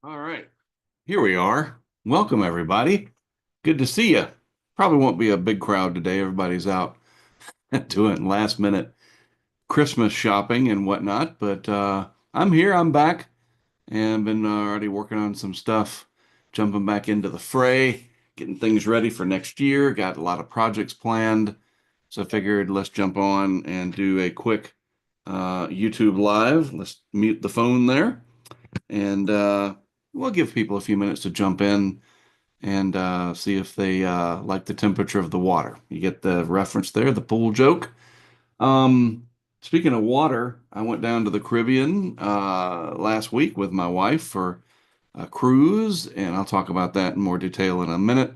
All right, here we are. Welcome, everybody. Good to see you. Probably won't be a big crowd today. Everybody's out doing last minute Christmas shopping and whatnot, but I'm here. I'm back and been already working on some stuff, jumping back into the fray, getting things ready for next year. Got a lot of projects planned, so I figured let's jump on and do a quick YouTube live. Let's mute the phone there and we'll give people a few minutes to jump in and see if they like the temperature of the water. You get the reference there, the pool joke. Um, Speaking of water, I went down to the Caribbean last week with my wife for a cruise, and I'll talk about that in more detail in a minute.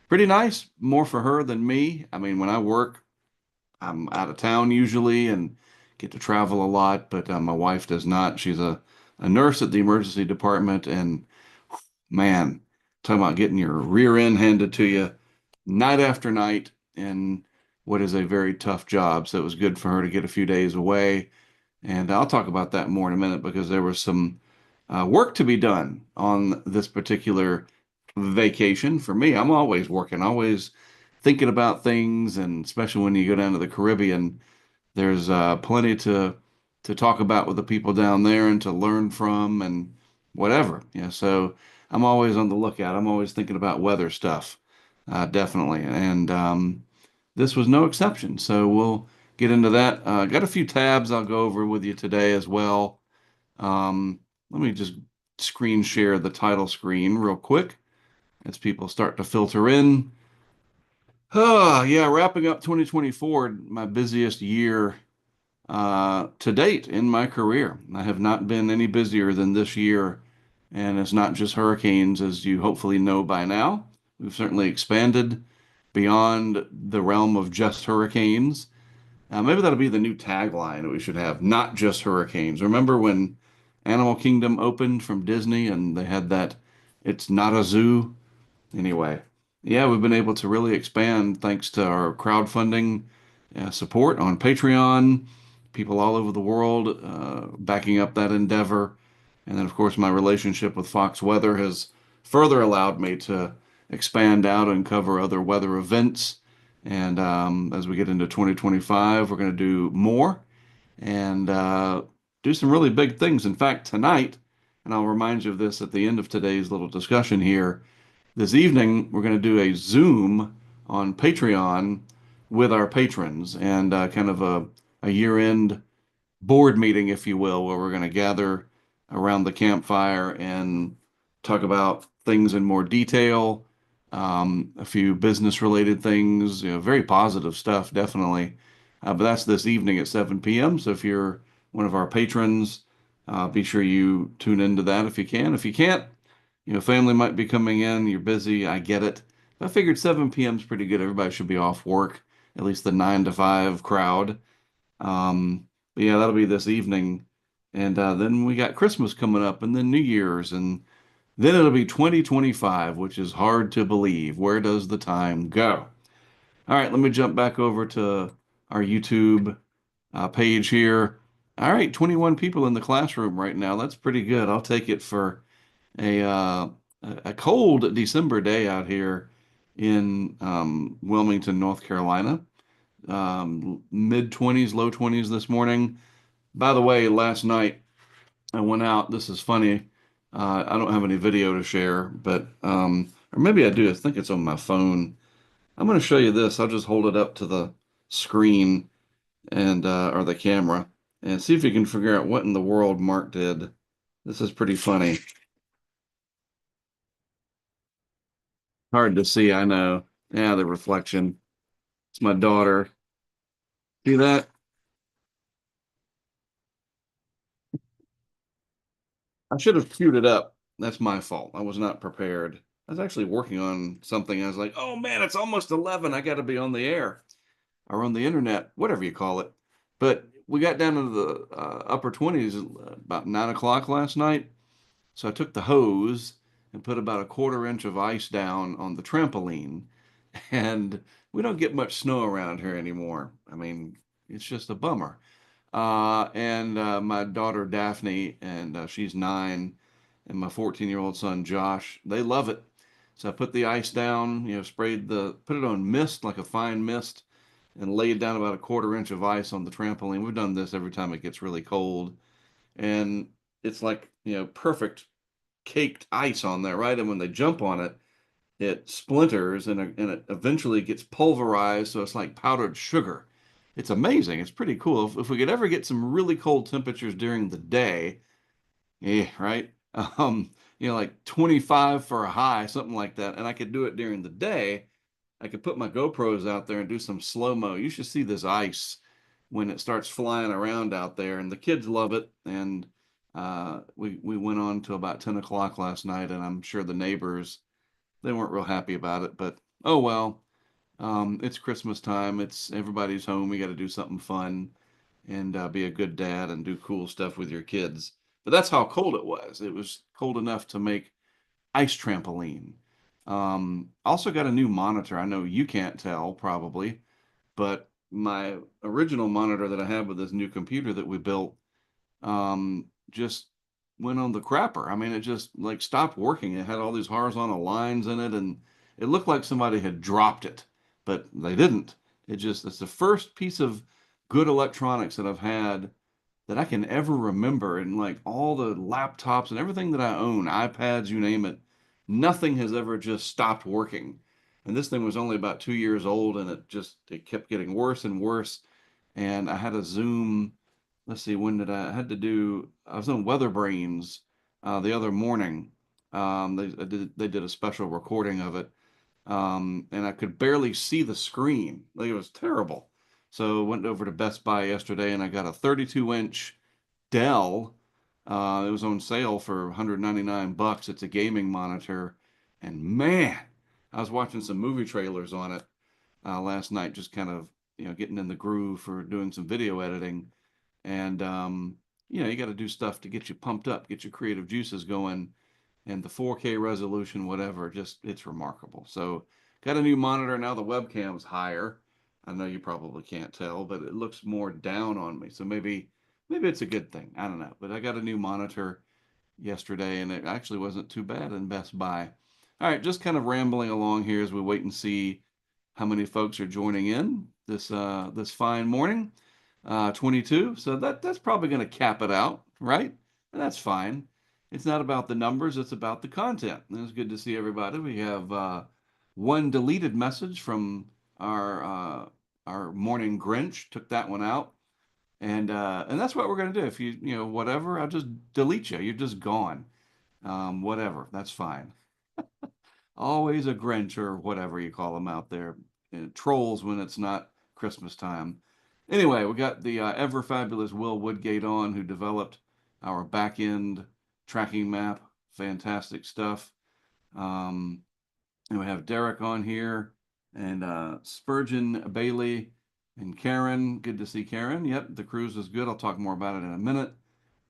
Pretty nice, more for her than me. I mean, when I work, I'm out of town usually and get to travel a lot, but my wife does not. She's a nurse at the emergency department, and man, talking about getting your rear end handed to you night after night in what is a very tough job. So it was good for her to get a few days away. And I'll talk about that more in a minute because there was some work to be done on this particular vacation. For me, I'm always working, always thinking about things, and especially when you go down to the Caribbean, there's plenty to talk about with the people down there and to learn from and whatever. Yeah, so I'm always on the lookout. I'm always thinking about weather stuff, definitely. And this was no exception. So we'll get into that. Got a few tabs I'll go over with you today as well. Let me just screen share the title screen real quick as people start to filter in. Oh, yeah, wrapping up 2024, my busiest year to date in my career. I have not been any busier than this year, and it's not just hurricanes, as you hopefully know by now. We've certainly expanded beyond the realm of just hurricanes. Maybe that'll be the new tagline that we should have, not just hurricanes. Remember when Animal Kingdom opened from Disney and they had that, it's not a zoo? Anyway, yeah, we've been able to really expand thanks to our crowdfunding support on Patreon, people all over the world backing up that endeavor. And then, of course, my relationship with Fox Weather has further allowed me to expand out and cover other weather events. And as we get into 2025, we're going to do more and do some really big things. In fact, tonight, and I'll remind you of this at the end of today's little discussion here, this evening, we're going to do a Zoom on Patreon with our patrons and kind of a year-end board meeting, if you will, where we're going to gather around the campfire and talk about things in more detail, a few business-related things, very positive stuff, definitely. But that's this evening at 7 p.m. So if you're one of our patrons, be sure you tune into that if you can. If you can't, family might be coming in, you're busy, I get it. I figured 7 p.m. is pretty good. Everybody should be off work, at least the 9 to 5 crowd. But yeah, that'll be this evening. And then we got Christmas coming up and then New Year's. And then it'll be 2025, which is hard to believe. Where does the time go? All right, let me jump back over to our YouTube page here. All right, 21 people in the classroom right now. That's pretty good. I'll take it for a a cold December day out here in Wilmington, North Carolina. Mid 20s, low 20s this morning. By the way, last night I went out. This is funny. I don't have any video to share, but or maybe I do. I think it's on my phone. I'm going to show you this. I'll just hold it up to the screen and or the camera and see if you can figure out what in the world Mark did. This is pretty funny. Hard to see, I know. Yeah, the reflection. It's my daughter. See that? I should have queued it up. That's my fault. I was not prepared. I was actually working on something. I was like, oh man, it's almost 11. I got to be on the air or on the internet, whatever you call it. But we got down into the upper 20s about 9 o'clock last night. So I took the hose and put about a quarter inch of ice down on the trampoline. And we don't get much snow around here anymore. I mean, it's just a bummer. And my daughter Daphne, and she's 9, and my 14-year-old son Josh. They love it. So I put the ice down, put it on mist, like a fine mist, and laid down about a quarter inch of ice on the trampoline. We've done this every time it gets really cold. And it's like, perfect caked ice on there, right? And when they jump on it, it splinters and it eventually gets pulverized. So it's like powdered sugar. It's amazing. It's pretty cool. If we could ever get some really cold temperatures during the day, yeah, right? Like 25 for a high, something like that. And I could do it during the day. I could put my GoPros out there and do some slow-mo. You should see this ice when it starts flying around out there, and the kids love it. And we went on to about 10 o'clock last night, and I'm sure the neighbors, they weren't real happy about it, but oh well. It's Christmas time. It's everybody's home. We got to do something fun and be a good dad and do cool stuff with your kids. But that's how cold it was. It was cold enough to make ice trampoline. Also got a new monitor. I know you can't tell probably, but my original monitor that I had with this new computer that we built just went on the crapper. I mean, it just like stopped working. It had all these horizontal lines in it, and it looked like somebody had dropped it, but they didn't. It's the first piece of good electronics that I've had that I can ever remember. And like all the laptops and everything that I own, iPads, you name it, nothing has ever just stopped working. And this thing was only about 2 years old, and it kept getting worse and worse. And I had a Zoom. Let's see, when did I was on Weather Brains the other morning. They did a special recording of it, and I could barely see the screen. Like it was terrible. So went over to Best Buy yesterday and I got a 32-inch Dell. It was on sale for 199 bucks. It's a gaming monitor, and man, I was watching some movie trailers on it last night, just kind of getting in the groove for doing some video editing. And you got to do stuff to get you pumped up, get your creative juices going, and the 4K resolution, whatever, just it's remarkable. So got a new monitor now. The webcam's higher. I know you probably can't tell, but it looks more down on me. So maybe it's a good thing. I don't know. But I got a new monitor yesterday, and it actually wasn't too bad in Best Buy. All right, just kind of rambling along here as we wait and see how many folks are joining in this fine morning. 22. So that's probably going to cap it out, right? And that's fine. It's not about the numbers, it's about the content. And it's good to see everybody. We have one deleted message from our uh, our morning Grinch. Took that one out. And that's what we're going to do. If whatever, I'll just delete you. You're just gone. Whatever. That's fine. Always a Grinch or whatever you call them out there. Trolls when it's not Christmas time. Anyway, we got the ever fabulous Will Woodgate on, who developed our back end tracking map. Fantastic stuff. Um, and we have Derek on here, and Spurgeon Bailey and Karen. Good to see Karen. Yep, the cruise is good. I'll talk more about it in a minute.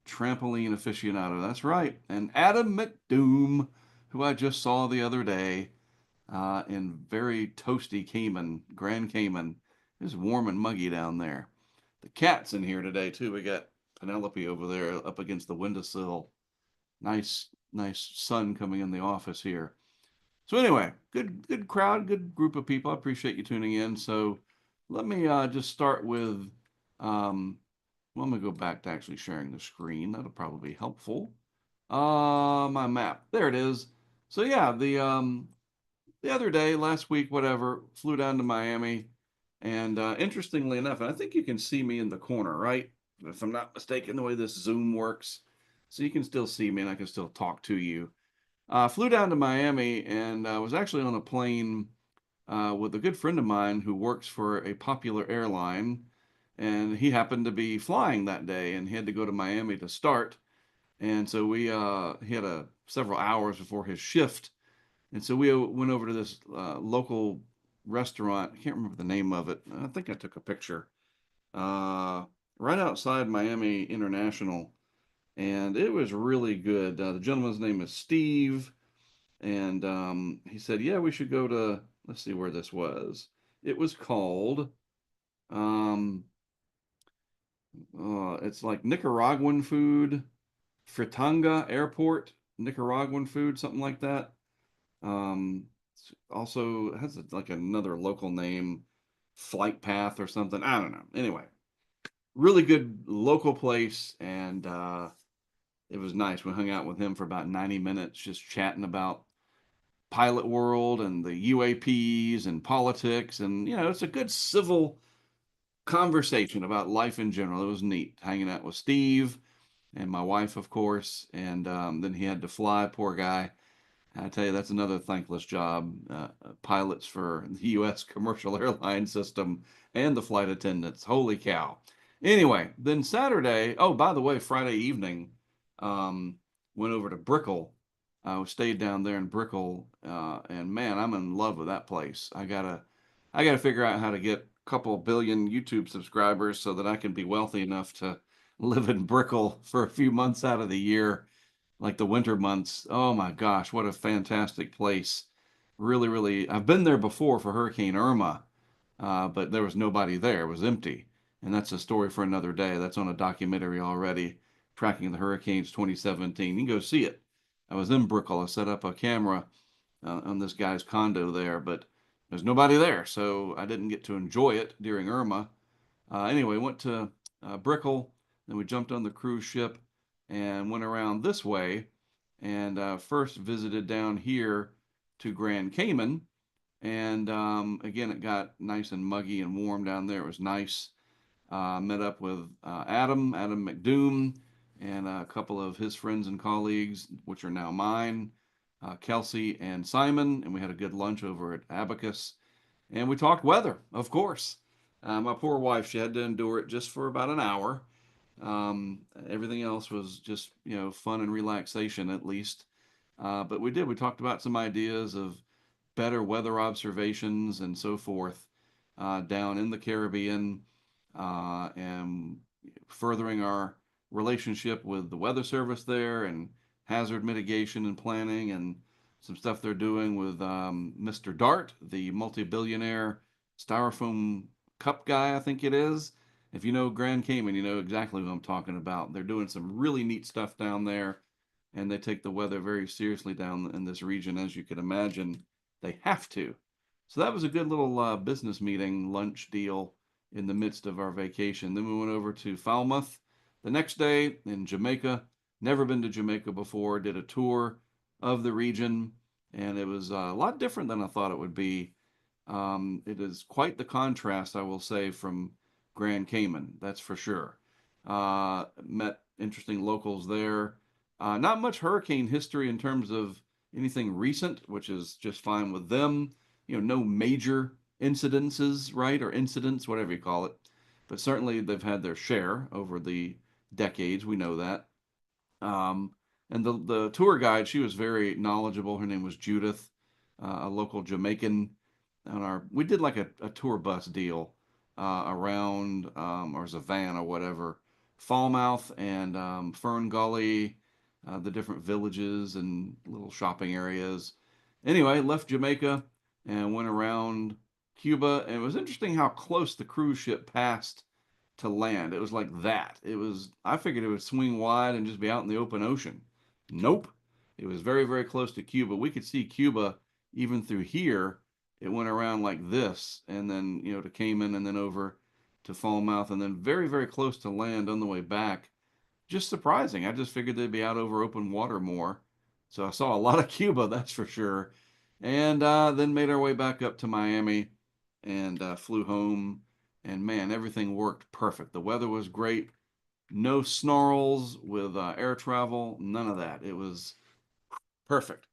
Trampoline aficionado. That's right. And Adam McDoom, who I just saw the other day in very toasty Cayman, Grand Cayman. It's warm and muggy down there. The cat's in here today too. We got Penelope over there up against the windowsill. Nice sun coming in the office here. So anyway, good crowd, good group of people. I appreciate you tuning in. So let me just start with well, I'm gonna go back to actually sharing the screen. That'll probably be helpful. My map. There it is. So yeah, the other day, last week, whatever, flew down to Miami. And interestingly enough, and I think you can see me in the corner, right? If I'm not mistaken, the way this Zoom works. So you can still see me and I can still talk to you. Flew down to Miami and was actually on a plane with a good friend of mine who works for a popular airline. And he happened to be flying that day and he had to go to Miami to start. And so he had several hours before his shift. And so we went over to this local restaurant. I can't remember the name of it. I think I took a picture. Uh, right outside Miami International. And it was really good. The gentleman's name is Steve. And he said, yeah, we should go to, let's see where this was. It was called, um, it's like Nicaraguan food, Fritanga Airport. Nicaraguan food, something like that. Also has like another local name, Flight Path or something. I don't know. Anyway, really good local place, and it was nice. We hung out with him for about 90 minutes, just chatting about pilot world and the UAPs and politics, and it's a good civil conversation about life in general. It was neat hanging out with Steve and my wife, of course, and then he had to fly, poor guy. I tell you, that's another thankless job. Pilots for the U.S. commercial airline system and the flight attendants. Holy cow. Anyway, then Saturday, oh, by the way, Friday evening, um, went over to Brickell. I stayed down there in Brickell, and man, I'm in love with that place. I gotta figure out how to get a couple billion YouTube subscribers so that I can be wealthy enough to live in Brickell for a few months out of the year, like the winter months. Oh my gosh, what a fantastic place. Really, really. I've been there before for Hurricane Irma, but there was nobody there. It was empty. And that's a story for another day. That's on a documentary already, tracking the hurricanes 2017. You can go see it. I was in Brickell. I set up a camera on this guy's condo there, but there's nobody there. So I didn't get to enjoy it during Irma. Anyway, went to Brickell, then we jumped on the cruise ship and went around this way, and first visited down here to Grand Cayman. And again, it got nice and muggy and warm down there. It was nice. Met up with Adam McDoom, and a couple of his friends and colleagues, which are now mine, Kelsey and Simon, and we had a good lunch over at Abacus. And we talked weather, of course. My poor wife, she had to endure it just for about an hour. Everything else was just, fun and relaxation at least. But we did. We talked about some ideas of better weather observations and so forth down in the Caribbean, and furthering our relationship with the Weather Service there, and hazard mitigation and planning, and some stuff they're doing with Mr. Dart, the multi-billionaire styrofoam cup guy, I think it is. If you know Grand Cayman, you know exactly what I'm talking about. They're doing some really neat stuff down there, and they take the weather very seriously down in this region, as you can imagine. They have to. So that was a good little business meeting, lunch deal in the midst of our vacation. Then we went over to Falmouth the next day in Jamaica. Never been to Jamaica before. Did a tour of the region, and it was a lot different than I thought it would be. It is quite the contrast, I will say, from Grand Cayman, that's for sure. Met interesting locals there. Not much hurricane history in terms of anything recent, which is just fine with them. No major incidences, right? Or incidents, whatever you call it. But certainly they've had their share over the decades. We know that. Um, and the tour guide, she was very knowledgeable. Her name was Judith, a local Jamaican. We did like a tour bus deal around, or as a van or whatever, Falmouth and Fern Gully, the different villages and little shopping areas. Anyway, left Jamaica and went around Cuba, and it was interesting how close the cruise ship passed to land. It was like that. I figured it would swing wide and just be out in the open ocean. Nope. It was very, very close to Cuba. We could see Cuba even through here. It went around like this, and then, to Cayman, and then over to Falmouth, and then very, very close to land on the way back. Just surprising. I just figured they'd be out over open water more. So I saw a lot of Cuba, that's for sure. And then made our way back up to Miami and flew home. And man, everything worked perfect. The weather was great. No snarls with air travel, none of that. It was perfect.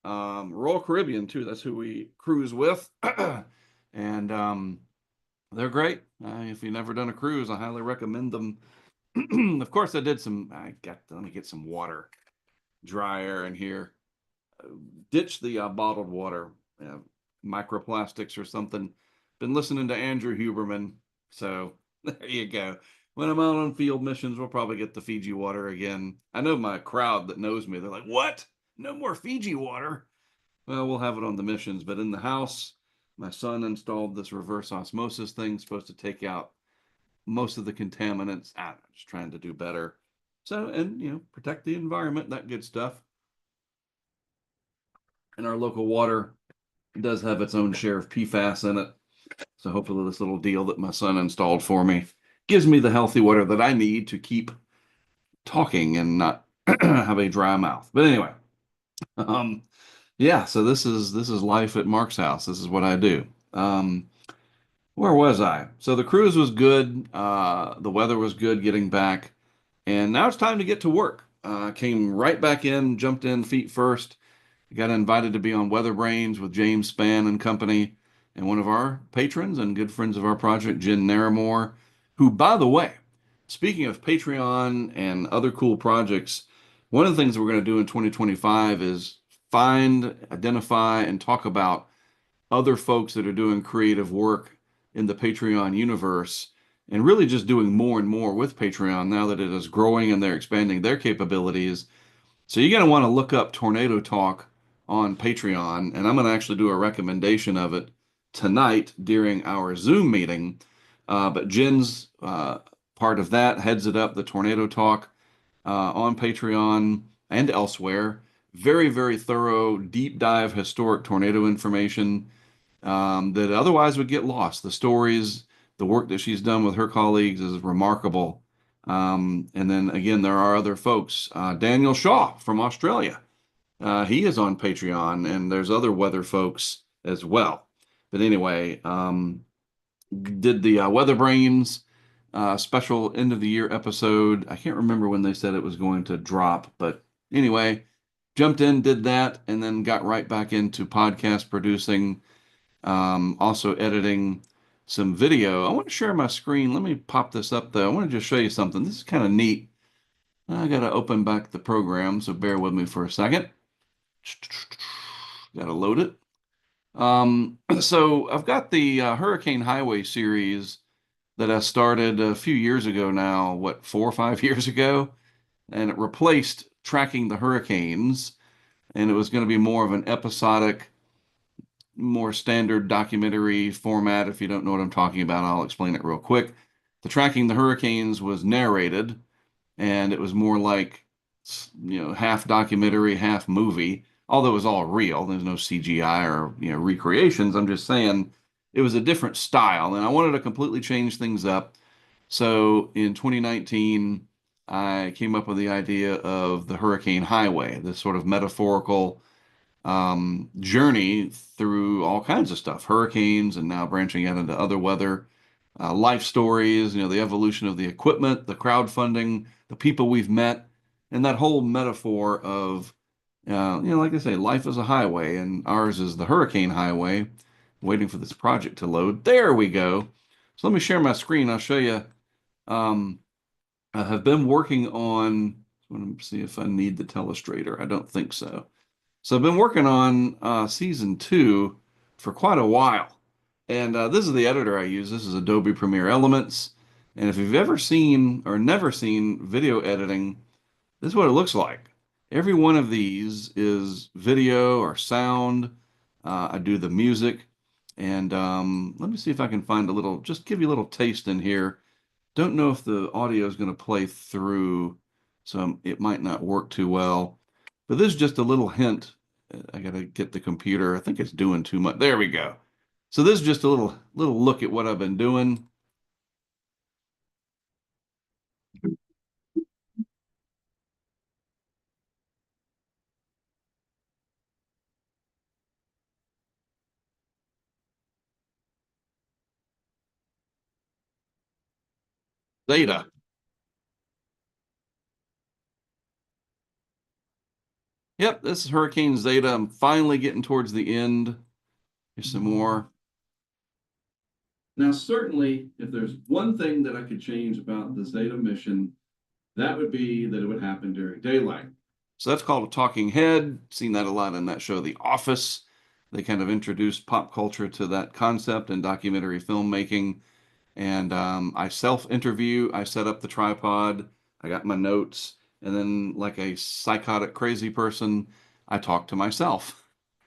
Royal Caribbean, too. That's who we cruise with. And they're great. If you've never done a cruise, I highly recommend them. Of course, let me get some water, dry air in here. Ditch the bottled water, microplastics or something. Been listening to Andrew Huberman, so there you go. When I'm out on field missions, we'll probably get the Fiji water again. I know my crowd that knows me, they're like, "What? No more Fiji water?" Well, we'll have it on the missions, but in the house, my son installed this reverse osmosis thing, supposed to take out most of the contaminants. I don't know, just trying to do better. So, and protect the environment, that good stuff. and our local water does have its own share of PFAS in it. So hopefully this little deal that my son installed for me gives me the healthy water that I need to keep talking and not have a dry mouth. But anyway, um, yeah, so this is life at Mark's house. This is what I do. Where was I? So the cruise was good. The weather was good getting back. And now it's time to get to work. Came right back in, jumped in feet first. Got invited to be on Weather Brains with James Spann and company, and one of our patrons and good friends of our project, Jen Naramore, who, by the way, speaking of Patreon and other cool projects, one of the things that we're going to do in 2025 is find, identify, and talk about other folks that are doing creative work in the Patreon universe and really just doing more and more with Patreon now that it is growing and they're expanding their capabilities. So you're going to want to look up Tornado Talk on Patreon, and I'm going to actually do a recommendation of it tonight during our Zoom meeting. But Jen's part of that heads it up, the Tornado Talk on Patreon and elsewhere. Very, very thorough, deep dive historic tornado information that otherwise would get lost. The stories, the work that she's done with her colleagues is remarkable. And then again, there are other folks. Daniel Shaw from Australia. He is on Patreon, and there's other weather folks as well. But anyway, did the Weather Brains special end of the year episode. I can't remember when they said it was going to drop, but anyway, jumped in, did that, and then got right back into podcast producing, also editing some video. I want to share my screen. Let me pop this up though. I want to just show you something. This is kind of neat. I got to open back the program, so bear with me for a second. Got to load it. So I've got the Hurricane Highway series that I started a few years ago now, what, 4 or 5 years ago? And it replaced tracking the hurricanes. And it was going to be more of an episodic, more standard documentary format. If you don't know what I'm talking about, I'll explain it real quick. The Tracking the Hurricanes was narrated, and it was more like, half documentary, half movie, although it was all real. There's no CGI or, recreations. I'm just saying it was a different style, and I wanted to completely change things up. So in 2019, I came up with the idea of the Hurricane Highway, this sort of metaphorical journey through all kinds of stuff, hurricanes, and now branching out into other weather, life stories, the evolution of the equipment, the crowdfunding, the people we've met, and that whole metaphor of, like I say, life is a highway, and ours is the Hurricane Highway. Waiting for this project to load. There we go. So let me share my screen. I'll show you. Um, I have been working on, let me see if I need the telestrator. I don't think so. So I've been working on season 2 for quite a while. And this is the editor I use. This is Adobe Premiere Elements. And if you've ever seen or never seen video editing, this is what it looks like. Every one of these is video or sound. I do the music. And let me see if I can find just give you a little taste in here. Don't know if the audio is going to play through, so it might not work too well. But this is just a little hint. I got to get the computer. I think it's doing too much. There we go. So this is just a little look at what I've been doing. Zeta. Yep, this is Hurricane Zeta. I'm finally getting towards the end. Here's some more. Now, certainly, if there's one thing that I could change about the Zeta mission, that would be that it would happen during daylight. So that's called a talking head. Seen that a lot in that show, The Office. They kind of introduced pop culture to that concept in documentary filmmaking. And I self-interview. I set up the tripod. I got my notes. And then, like a psychotic, crazy person, I talk to myself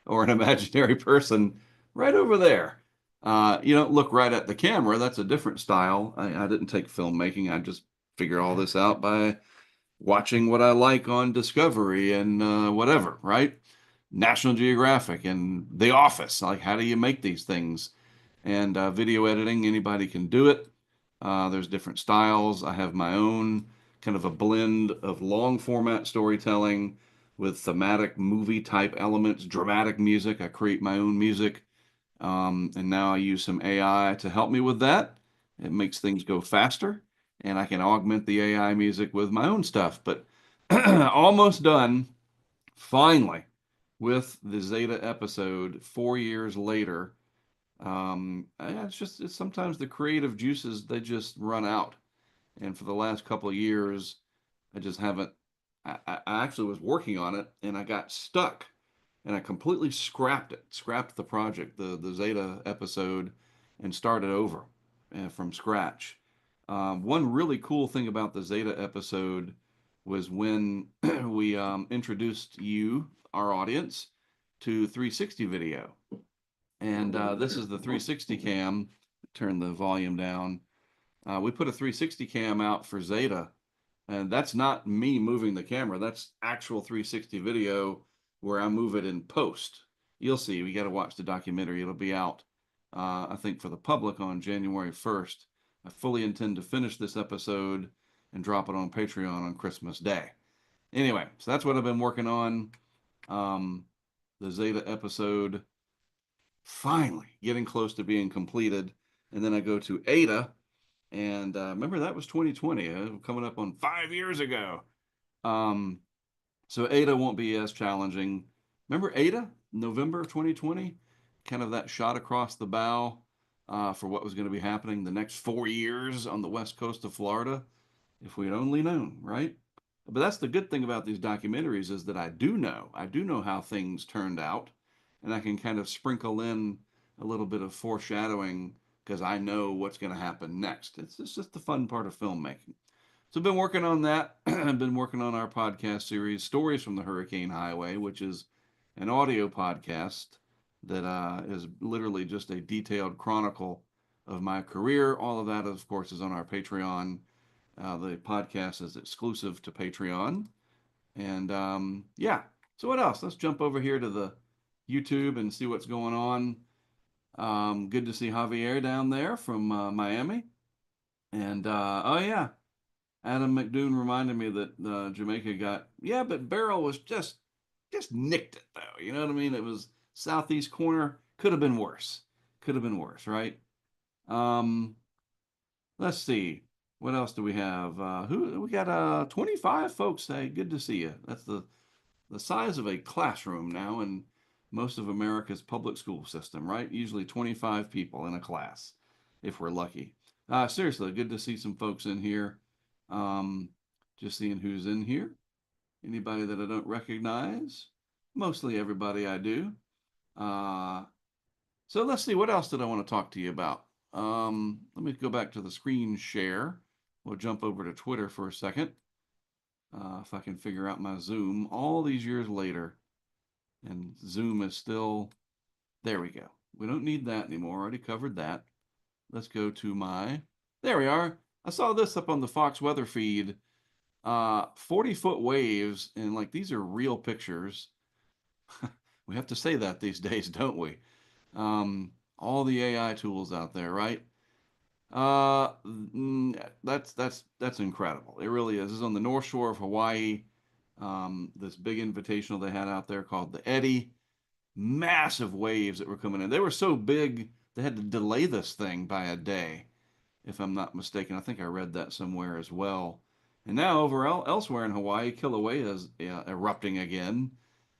or an imaginary person right over there. You don't look right at the camera. That's a different style. I didn't take filmmaking. I just figured all this out by watching what I like on Discovery and whatever, right? National Geographic and The Office. Like, how do you make these things? And video editing, anybody can do it. There's different styles. I have my own kind of a blend of long format storytelling with thematic movie type elements, dramatic music. I create my own music. And now I use some AI to help me with that. It makes things go faster, and I can augment the AI music with my own stuff. But almost done, finally, with the Zeta episode 4 years later. It's sometimes the creative juices, they just run out. And for the last couple of years, I just haven't. I actually was working on it and I got stuck and I completely scrapped the project, the Zeta episode, and started over from scratch. One really cool thing about the Zeta episode was when we introduced you, our audience, to 360 video. And this is the 360 cam. Turn the volume down. We put a 360 cam out for Zeta, and that's not me moving the camera. That's actual 360 video where I move it in post. You'll see. We got to watch the documentary. It'll be out, I think, for the public on January 1st. I fully intend to finish this episode and drop it on Patreon on Christmas Day. Anyway, so that's what I've been working on. Um, the Zeta episode finally getting close to being completed. And then I go to Ada, and remember that was 2020, coming up on 5 years ago. Um, so Ada won't be as challenging. Remember Ada, November of 2020? Kind of that shot across the bow for what was going to be happening the next 4 years on the west coast of Florida. If we had only known, right? But that's the good thing about these documentaries is that I do know. I do know how things turned out, and I can kind of sprinkle in a little bit of foreshadowing because I know what's going to happen next. It's just the fun part of filmmaking. So I've been working on that. I've been working on our podcast series, Stories from the Hurricane Highway, which is an audio podcast that is literally just a detailed chronicle of my career. All of that, of course, is on our Patreon. The podcast is exclusive to Patreon. And yeah, so what else? Let's jump over here to the YouTube and see what's going on. Good to see Javier down there from Miami. And oh yeah, Adam McDoon reminded me that Jamaica got, yeah, but Barrel was just nicked it though. You know what I mean? It was southeast corner. Could have been worse. Could have been worse, right? Um, let's see. What else do we have? Who we got? 25 folks. Hey, good to see you. That's the size of a classroom now in most of America's public school system, right? Usually 25 people in a class, if we're lucky. Seriously, good to see some folks in here. Um, just seeing who's in here. Anybody that I don't recognize? Mostly everybody I do. Uh, so let's see, what else did I want to talk to you about? Let me go back to the screen share. We'll jump over to Twitter for a second. If I can figure out my Zoom all these years later. And Zoom is still, there we go. We don't need that anymore. Already covered that. Let's go to my, there we are. I saw this up on the Fox weather feed. 40-foot waves, and like these are real pictures. We have to say that these days, don't we? All the AI tools out there, right? That's incredible. It really is. This is on the North Shore of Hawaii. This big invitational they had out there called the Eddy. Massive waves that were coming in. They were so big they had to delay this thing by a day, if I'm not mistaken. I think I read that somewhere as well. And now elsewhere in Hawaii, Kilauea is erupting again.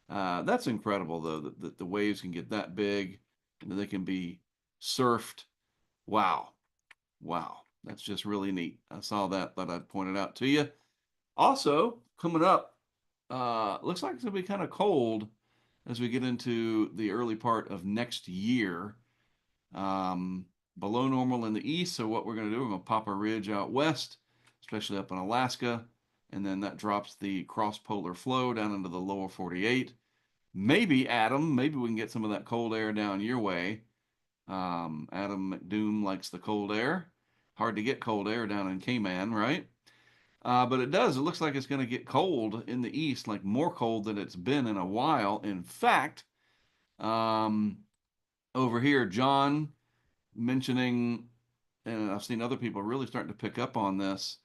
That's incredible, though, that the waves can get that big and they can be surfed. Wow. Wow. That's just really neat. I saw that, thought I'd point it out to you. Also, coming up, looks like it's going to be kind of cold as we get into the early part of next year. Um, Below normal in the east. So what we're going to do, we're going to pop a ridge out west, especially up in Alaska. And then that drops the cross polar flow down into the lower 48. Maybe, Adam, maybe we can get some of that cold air down your way. Adam McDoom likes the cold air. Hard to get cold air down in Cayman, right? But it does. It looks like it's going to get cold in the east, like more cold than it's been in a while. In fact, um, over here, John mentioning, and I've seen other people really starting to pick up on this.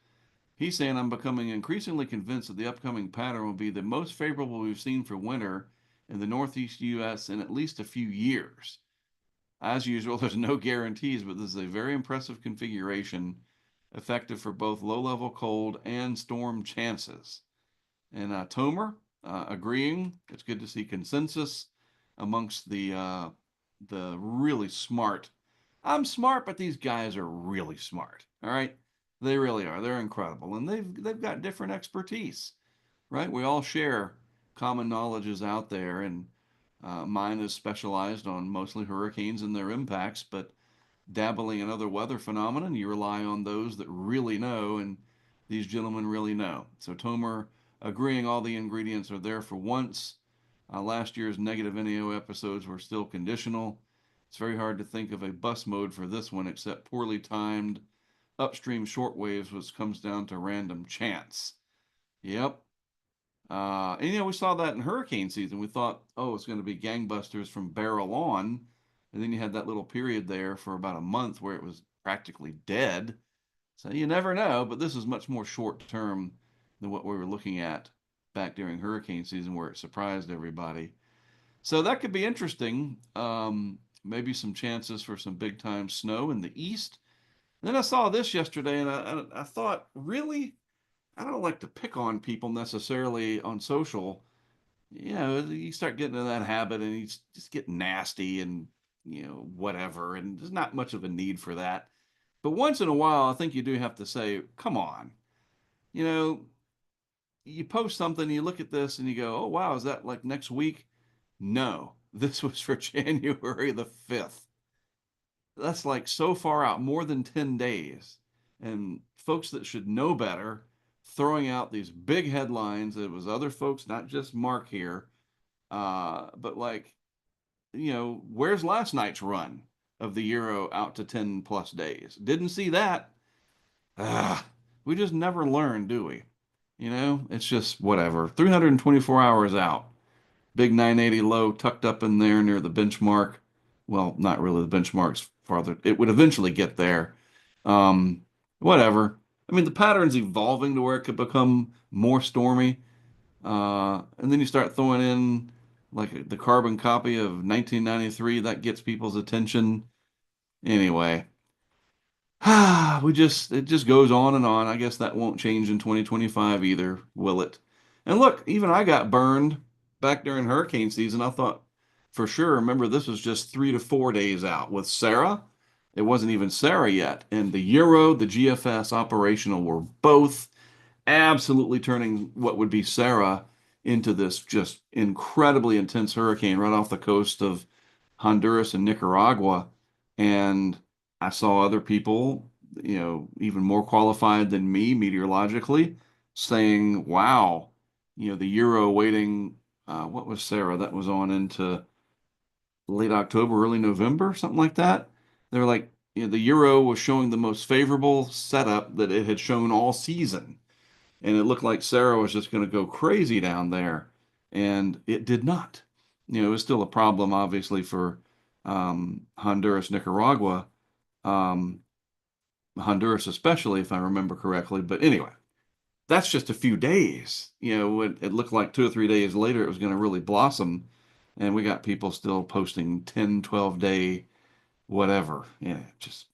He's saying, I'm becoming increasingly convinced that the upcoming pattern will be the most favorable we've seen for winter in the Northeast U.S. in at least a few years. As usual, there's no guarantees, but this is a very impressive configuration, effective for both low level cold and storm chances. And Tomer agreeing. It's good to see consensus amongst the really smart. I'm smart, but these guys are really smart. All right, they really are. They're incredible, and they've got different expertise. Right, we all share common knowledges out there, and mine is specialized on mostly hurricanes and their impacts, but dabbling in other weather phenomena, you rely on those that really know, and these gentlemen really know. So Tomer agreeing all the ingredients are there for once. Last year's negative NAO episodes were still conditional. It's very hard to think of a bus mode for this one except poorly timed upstream shortwaves, which comes down to random chance. Yep. And we saw that in hurricane season. We thought, oh, it's going to be gangbusters from barrel on. And then you had that little period there for about a month where it was practically dead. So you never know, but this is much more short term than what we were looking at back during hurricane season where it surprised everybody. So that could be interesting. Maybe some chances for some big time snow in the east. And then I saw this yesterday and I thought, really? I don't like to pick on people necessarily on social. You start getting in that habit and you just get nasty and, whatever. And there's not much of a need for that. But once in a while, I think you do have to say, come on. You know, you post something, you look at this and you go, oh, wow, is that like next week? No, this was for January the 5th. That's like so far out, more than 10 days. And folks that should know better throwing out these big headlines. It was other folks, not just Mark here, but like, where's last night's run of the Euro out to 10 plus days? Didn't see that. Ah, we just never learn, do we? It's just whatever. 324 hours out. Big 980 low tucked up in there near the benchmark. Well, not really the benchmark's farther. It would eventually get there. Um, Whatever. I mean, the pattern's evolving to where it could become more stormy. And then you start throwing in like the carbon copy of 1993, that gets people's attention. Anyway, it just goes on and on. I guess that won't change in 2025 either, will it? And look, even I got burned back during hurricane season. I thought for sure, remember this was just 3 to 4 days out. With Sarah, it wasn't even Sarah yet. And the Euro, the GFS operational were both absolutely turning what would be Sarah into this just incredibly intense hurricane right off the coast of Honduras and Nicaragua. And I saw other people, even more qualified than me meteorologically, saying, wow, the Euro waiting, what was Sarah? That was on into late October, early November, something like that. They were like, the Euro was showing the most favorable setup that it had shown all season. And it looked like Sarah was just going to go crazy down there. And it did not. It was still a problem, obviously, for Honduras, Nicaragua, um, Honduras especially, if I remember correctly. But anyway, that's just a few days. It looked like 2 or 3 days later it was going to really blossom. And we got people still posting 10, 12 day, whatever. Yeah, just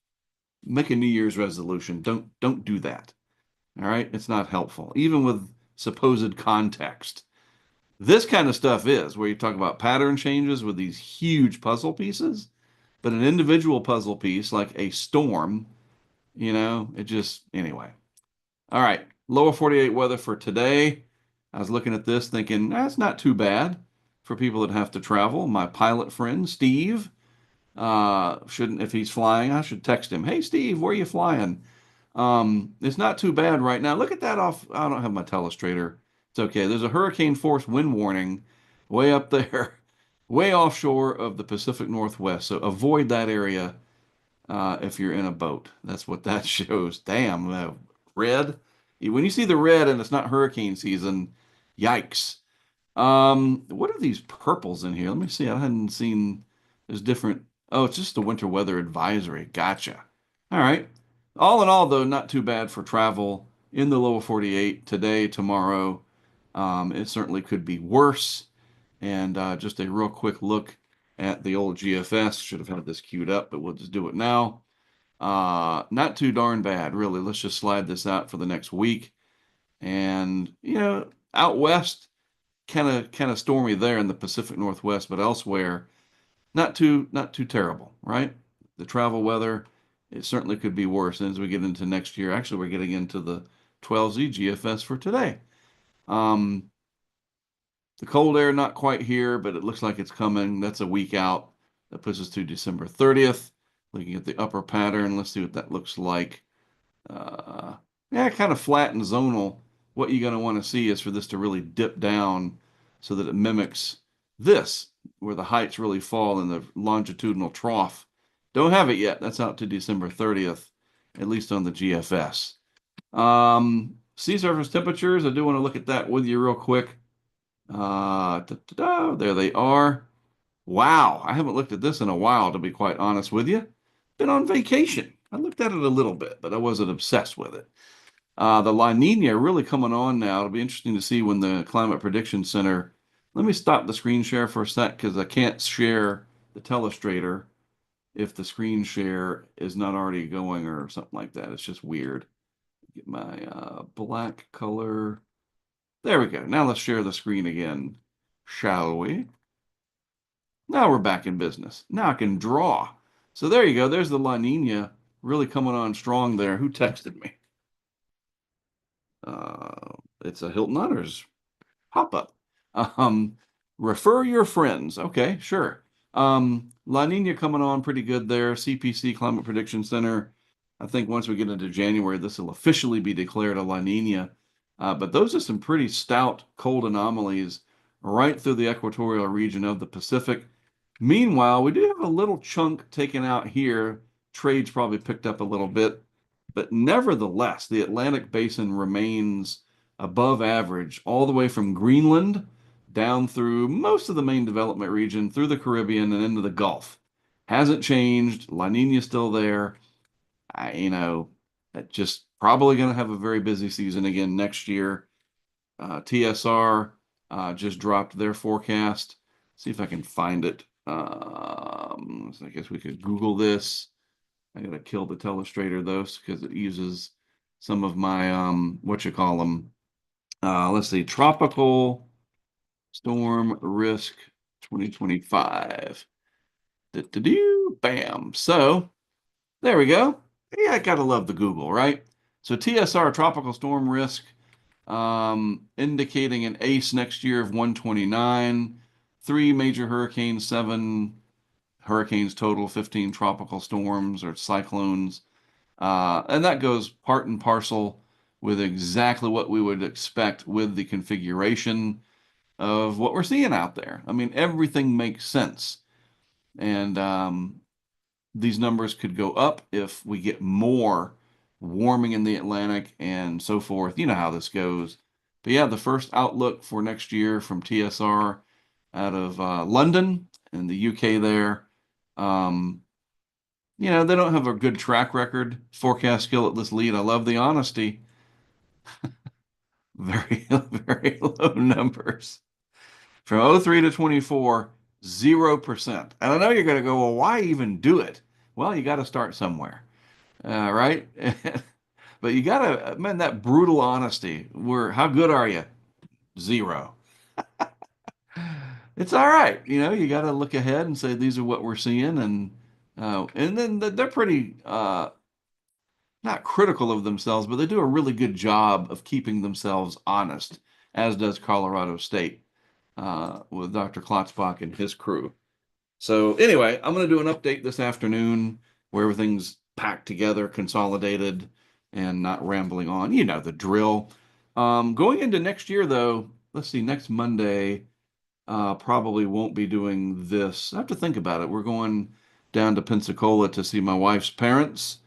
make a New Year's resolution. Don't do that. All right. It's not helpful, even with supposed context. This kind of stuff is where you talk about pattern changes with these huge puzzle pieces, but an individual puzzle piece like a storm, it just, anyway. All right. Lower 48 weather for today. I was looking at this thinking, that's not too bad for people that have to travel. My pilot friend, Steve, shouldn't, if he's flying, I should text him, hey, Steve, where are you flying? It's not too bad right now. Look at that off. I don't have my telestrator. It's okay. There's a hurricane force wind warning way up there, way offshore of the Pacific Northwest. So avoid that area if you're in a boat. That's what that shows. Damn, red. When you see the red and it's not hurricane season, yikes. What are these purples in here? Let me see. I hadn't seen. There's different. Oh, it's just the winter weather advisory. Gotcha. All right. All in all, though, not too bad for travel in the lower 48 today, tomorrow. It certainly could be worse. And just a real quick look at the old GFS. Should have had this queued up, but we'll just do it now. Not too darn bad, really. Let's just slide this out for the next week. And, out west, kind of stormy there in the Pacific Northwest, but elsewhere, not too terrible, right? The travel weather, it certainly could be worse. And as we get into next year, actually, we're getting into the 12Z GFS for today. Um, the cold air not quite here, but it looks like it's coming. That's a week out. That puts us to December 30th. Looking at the upper pattern, let's see what that looks like. Uh, yeah, kind of flat and zonal. What you're going to want to see is for this to really dip down so that it mimics this, where the heights really fall in the longitudinal trough. Don't have it yet. That's out to December 30th, at least on the GFS. Sea surface temperatures, I do want to look at that with you real quick. There they are. Wow, I haven't looked at this in a while, to be quite honest with you. Been on vacation. I looked at it a little bit, but I wasn't obsessed with it. The La Nina really coming on now. It'll be interesting to see when the Climate Prediction Center. Let me stop the screen share for a sec because I can't share the telestrator if the screen share is not already going or something like that. It's just weird. Get my black color. There we go. Now let's share the screen again, shall we? Now we're back in business. Now I can draw. So there you go. There's the La Nina really coming on strong there. Who texted me? It's a Hilton Honors pop-up. Um, Refer your friends. Okay, sure. La Nina coming on pretty good there. CPC Climate Prediction Center. I think once we get into January, this will officially be declared a La Nina. But those are some pretty stout cold anomalies right through the equatorial region of the Pacific. Meanwhile, we do have a little chunk taken out here. Trade's probably picked up a little bit, but nevertheless, the Atlantic basin remains above average all the way from Greenland down through most of the main development region, through the Caribbean and into the Gulf. Hasn't changed. La Nina's still there. Just probably going to have a very busy season again next year. TSR just dropped their forecast. See if I can find it. So I guess we could Google this. I gotta kill the telestrator though, because it uses some of my what you call them. Let's see, tropical storm risk 2025. Do bam. So there we go. Yeah, I gotta love the Google, right? So TSR tropical storm risk indicating an ACE next year of 129, 3 major hurricanes, 7 hurricanes total, 15 tropical storms or cyclones. And that goes part and parcel with exactly what we would expect with the configuration of what we're seeing out there. I mean, everything makes sense. And these numbers could go up if we get more warming in the Atlantic and so forth. You know how this goes. But yeah, the first outlook for next year from TSR out of London in the UK there. They don't have a good track record. Forecast skill at this lead. I love the honesty. Very, very low numbers. From '03 to 24, 0%. And I know you're going to go, well, why even do it? Well, you got to start somewhere, right? But you got to, man, that brutal honesty. How good are you? 0. It's all right. You got to look ahead and say, these are what we're seeing. And then they're pretty, not critical of themselves, but they do a really good job of keeping themselves honest, as does Colorado State with Dr. Klotzbach and his crew. So anyway, I'm going to do an update this afternoon where everything's packed together, consolidated, and not rambling on. You know the drill. Going into next year, though, let's see, next Monday, probably won't be doing this. I have to think about it. We're going down to Pensacola to see my wife's parents.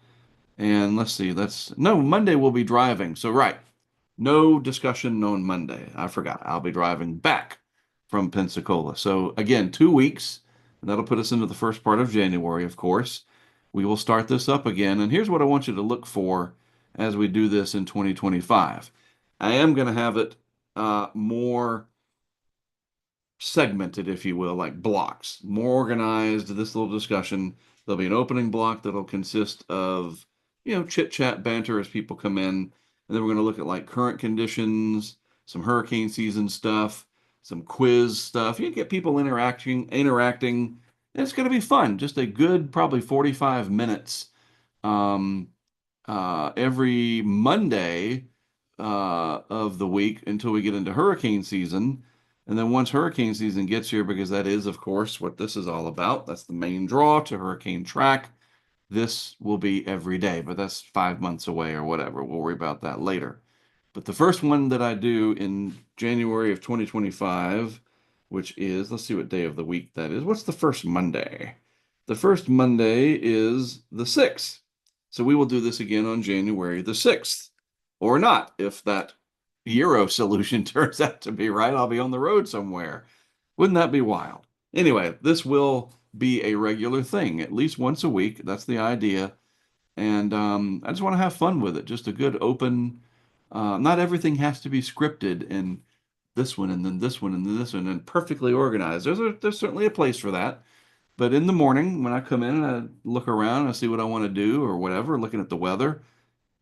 And let's see, no, Monday we'll be driving. So, right. No discussion on Monday. I forgot. I'll be driving back from Pensacola. So again, 2 weeks, and that'll put us into the first part of January, of course. We will start this up again. And here's what I want you to look for as we do this in 2025. I am going to have it more segmented, if you will, like blocks, more organized. This little discussion. There'll be an opening block that'll consist of, chit chat, banter as people come in. And then we're going to look at like current conditions, some hurricane season stuff, some quiz stuff. You get people interacting. It's going to be fun. Just a good, probably 45 minutes um, every Monday of the week until we get into hurricane season. And then once hurricane season gets here, because that is, of course, what this is all about, that's the main draw to hurricane track. This will be every day, but that's 5 months away or whatever. We'll worry about that later. But the first one that I do in January of 2025, which is, let's see what day of the week that is. What's the first Monday? The first Monday is the 6th. So we will do this again on January the 6th, or not. If that Euro solution turns out to be right, I'll be on the road somewhere. Wouldn't that be wild? Anyway, this will be a regular thing, at least once a week. That's the idea. And I just want to have fun with it. Just a good open, not everything has to be scripted and this one and then this one and then this one and perfectly organized. There's certainly a place for that. But in the morning, when I come in and I look around and I see what I want to do or whatever, looking at the weather,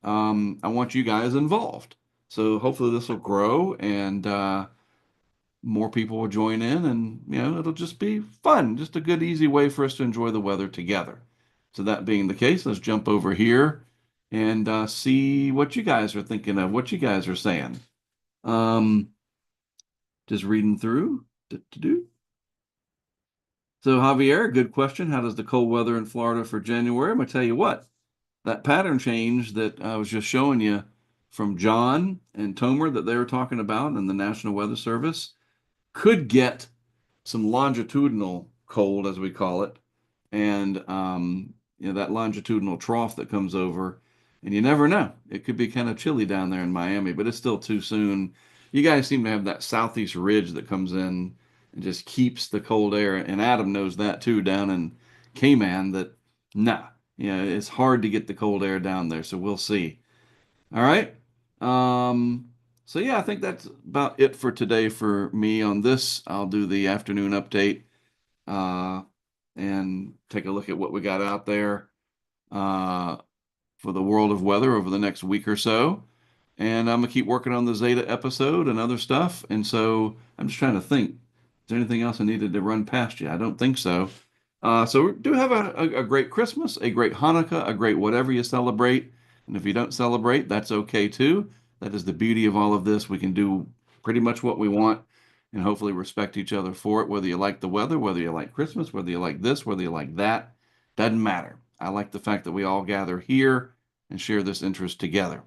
I want you guys involved. So hopefully this will grow and more people will join in, and it'll just be fun. Just a good, easy way for us to enjoy the weather together. So that being the case, let's jump over here and see what you guys are thinking of, what you guys are saying. Um, just reading through. Do-do-do. So Javier, good question. How does the cold weather in Florida for January? I'm gonna tell you what, that pattern change that I was just showing you from John and Tomer that they were talking about in the National Weather Service could get some longitudinal cold, as we call it, and that longitudinal trough that comes over, and you never know. It could be kind of chilly down there in Miami, but it's still too soon. You guys seem to have that southeast ridge that comes in and just keeps the cold air, and Adam knows that too down in Cayman. That nah, it's hard to get the cold air down there, so we'll see. All right. Um, so yeah, I think that's about it for today for me on this. I'll do the afternoon update uh, and take a look at what we got out there uh, for the world of weather over the next week or so. And I'm gonna keep working on the Zeta episode and other stuff. And so I'm just trying to think, is there anything else I needed to run past you? I don't think so. So we do have a great Christmas, a great Hanukkah, a great whatever you celebrate. And if you don't celebrate, that's okay too. That is the beauty of all of this. We can do pretty much what we want and hopefully respect each other for it, whether you like the weather, whether you like Christmas, whether you like this, whether you like that. Doesn't matter. I like the fact that we all gather here and share this interest together.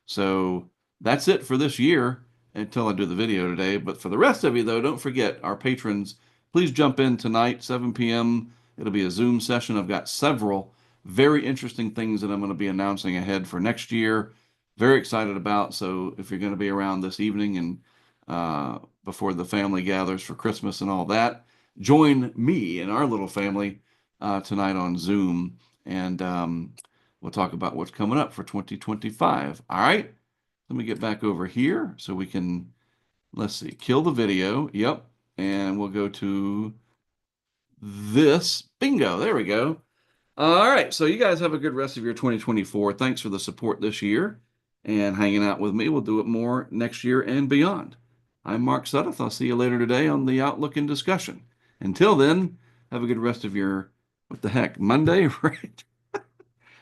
So that's it for this year until I do the video today. But for the rest of you, though, don't forget our patrons. Please jump in tonight, 7 p.m. It'll be a Zoom session. I've got several very interesting things that I'm going to be announcing ahead for next year. Very excited about. So if you're going to be around this evening and before the family gathers for Christmas and all that, join me and our little family tonight on Zoom. And we'll talk about what's coming up for 2025. All right. Let me get back over here so we can, let's see, kill the video. Yep. And we'll go to this. Bingo. There we go. All right. So you guys have a good rest of your 2024. Thanks for the support this year and hanging out with me. We'll do it more next year and beyond. I'm Mark Sudduth. I'll see you later today on the Outlook and Discussion. Until then, have a good rest of your, what the heck, Monday, right?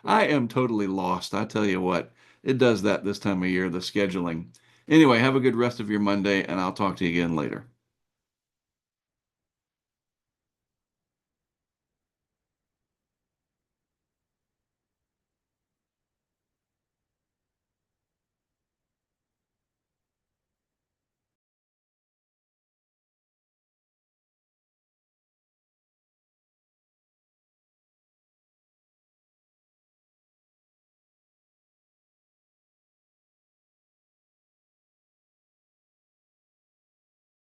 I am totally lost. I tell you what, it does that this time of year, the scheduling. Anyway, have a good rest of your Monday, and I'll talk to you again later.